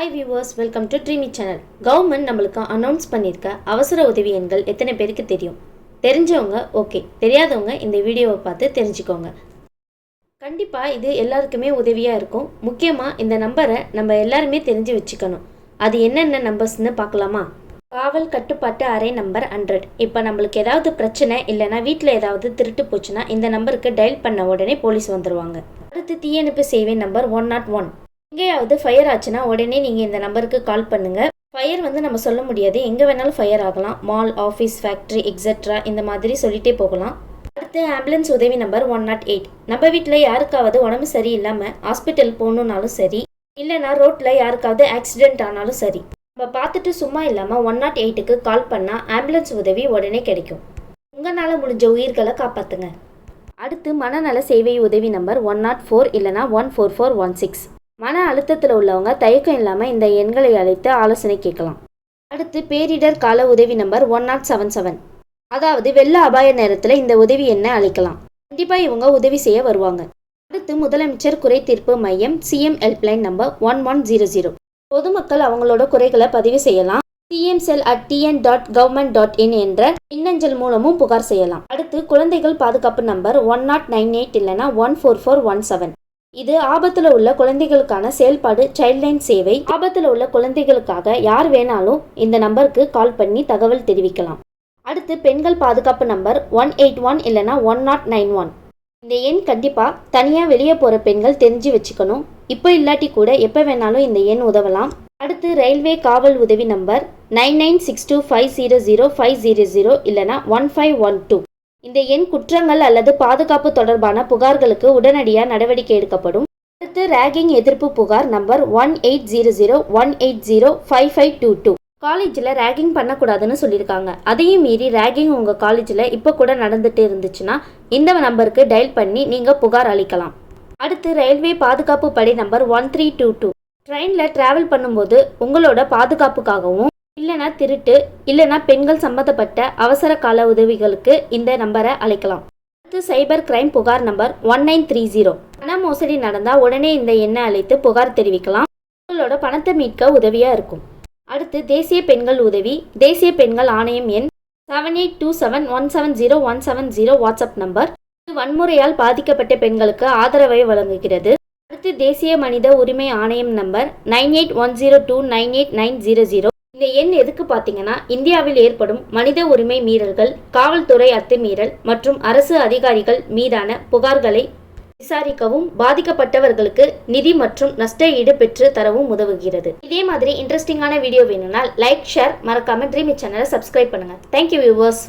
Hi viewers, welcome to Dreame channel. Government நம்மளுக்கு announce பண்ணியிருக்க அவசர உதவி எண்கள் எத்தனை பேருக்கு தெரியும்? தெரிஞ்சவங்க ஓகே, தெரியாதவங்க இந்த வீடியோவை பார்த்து தெரிஞ்சுக்கோங்க. கண்டிப்பாக இது எல்லாருக்குமே உதவியாக இருக்கும். முக்கியமாக இந்த நம்பரை நம்ம எல்லாருமே தெரிஞ்சு வச்சுக்கணும். அது என்னென்ன நம்பர்ஸ்ன்னு பார்க்கலாமா? காவல் கட்டுப்பாட்டு அறை நம்பர் 100. இப்போ நம்மளுக்கு ஏதாவது பிரச்சனை இல்லைனா வீட்டில் ஏதாவது திருட்டு போச்சுன்னா இந்த நம்பருக்கு டயல் பண்ண உடனே போலீஸ் வந்துடுவாங்க. அடுத்து தீயணைப்பு சேவை நம்பர் 101. எங்கேயாவது ஃபயர் ஆச்சுன்னா உடனே நீங்கள் இந்த நம்பருக்கு கால் பண்ணுங்கள். ஃபயர் நம்ம சொல்ல முடியாது, எங்கே வேணாலும் ஃபயர் ஆகலாம். மால், ஆஃபீஸ், ஃபேக்ட்ரி எக்ஸெட்ரா இந்த மாதிரி சொல்லிகிட்டே போகலாம். அடுத்து ஆம்புலன்ஸ் உதவி நம்பர் 108. நம்ம வீட்டில் யாருக்காவது உடம்பு சரியில்லாமல் ஹாஸ்பிட்டல் போகணுன்னாலும் சரி, இல்லைனா ரோட்டில் யாருக்காவது ஆக்சிடென்ட் ஆனாலும் சரி, நம்ம பார்த்துட்டு சும்மா இல்லாமல் 108க்கு கால் பண்ணால் ஆம்புலன்ஸ் உதவி உடனே கிடைக்கும். உங்களால் முடிஞ்ச உயிர்களை காப்பாற்றுங்க. அடுத்து மனநல சேவை உதவி நம்பர் 104 இல்லைனா 14416. மன அழுத்தத்தில் உள்ளவங்க தயக்கம் இல்லாமல் இந்த எண்களை அழைத்து ஆலோசனை கேட்கலாம். அடுத்து பேரிடர் கால உதவி நம்பர் 1077. அதாவது வெள்ள அபாய நேரத்தில் இந்த உதவி எண்ணை அழைக்கலாம். கண்டிப்பாக இவங்க உதவி செய்ய வருவாங்க. அடுத்து முதலமைச்சர் குறை தீர்ப்பு மையம் CM ஹெல்ப்லைன் நம்பர் 1100. பொதுமக்கள் அவங்களோட குறைகளை பதிவு செய்யலாம். cmcell@tn.government.in என்ற மின்னஞ்சல் மூலமும் புகார் செய்யலாம். அடுத்து குழந்தைகள் பாதுகாப்பு நம்பர் 1098 இல்லைனா 14417. இது ஆபத்தில் உள்ள குழந்தைகளுக்கான செயல்பாடு. சைல்ட்லைன் சேவை. ஆபத்தில் உள்ள குழந்தைகளுக்காக யார் வேணாலும் இந்த நம்பருக்கு கால் பண்ணி தகவல் தெரிவிக்கலாம். அடுத்து பெண்கள் பாதுகாப்பு நம்பர் 181 இல்லைனா 1091. இந்த எண் கண்டிப்பாக தனியாக வெளியே போகிற பெண்கள் தெரிஞ்சு வச்சுக்கணும். இப்போ இல்லாட்டி கூட எப்போ வேணாலும் இந்த எண் உதவலாம். அடுத்து ரயில்வே காவல் உதவி நம்பர் 9962500500 இல்லைனா 1512. இந்த எண் குற்றங்கள் அல்லது பாதுகாப்பு தொடர்பான புகார்களுக்கு உடனடியாக நடவடிக்கை எடுக்கப்படும். அடுத்து ரேகிங் எதிர்ப்பு புகார் நம்பர் 180018055522. காலேஜில் ரேகிங் பண்ணக்கூடாதுன்னு சொல்லியிருக்காங்க. அதையும் மீறி ரேகிங் உங்கள் காலேஜில் இப்போ கூட நடந்துட்டு இருந்துச்சுன்னா இந்த நம்பருக்கு டயல் பண்ணி நீங்கள் புகார் அளிக்கலாம். அடுத்து ரயில்வே பாதுகாப்பு படை நம்பர் 1322. ட்ரெயினில் ட்ராவல் பண்ணும்போது உங்களோட பாதுகாப்புக்காகவும் இல்லைனா திருட்டு இல்லைனா பெண்கள் சம்பந்தப்பட்ட அவசர கால உதவிகளுக்கு இந்த நம்பரை அழைக்கலாம். அடுத்து சைபர் கிரைம் புகார் நம்பர் 1930. பண மோசடி நடந்தால் உடனே இந்த எண்ணை அழைத்து புகார் தெரிவிக்கலாம். உங்களோட பணத்தை மீட்க உதவியாக இருக்கும். அடுத்து தேசிய பெண்கள் உதவி. தேசிய பெண்கள் ஆணையம் எண் 7827170170 வாட்ஸ்அப் நம்பர். இது வன்முறையால் பாதிக்கப்பட்ட பெண்களுக்கு ஆதரவை வழங்குகிறது. அடுத்து தேசிய மனித உரிமை ஆணையம் நம்பர் 9810298900. இந்த எண் எதுக்கு பார்த்தீங்கன்னா, இந்தியாவில் ஏற்படும் மனித உரிமை மீறல்கள், காவல்துறை அத்துமீறல் மற்றும் அரசு அதிகாரிகள் மீதான புகார்களை விசாரிக்கவும் பாதிக்கப்பட்டவர்களுக்கு நிதி மற்றும் நஷ்ட ஈடு பெற்று தரவும் உதவுகிறது. இதே மாதிரி இன்ட்ரெஸ்டிங்கான வீடியோ வேணும்னா லைக், ஷேர், மறக்காம ட்ரீமி சேனலை சப்ஸ்கிரைப் பண்ணுங்க. Thank you viewers.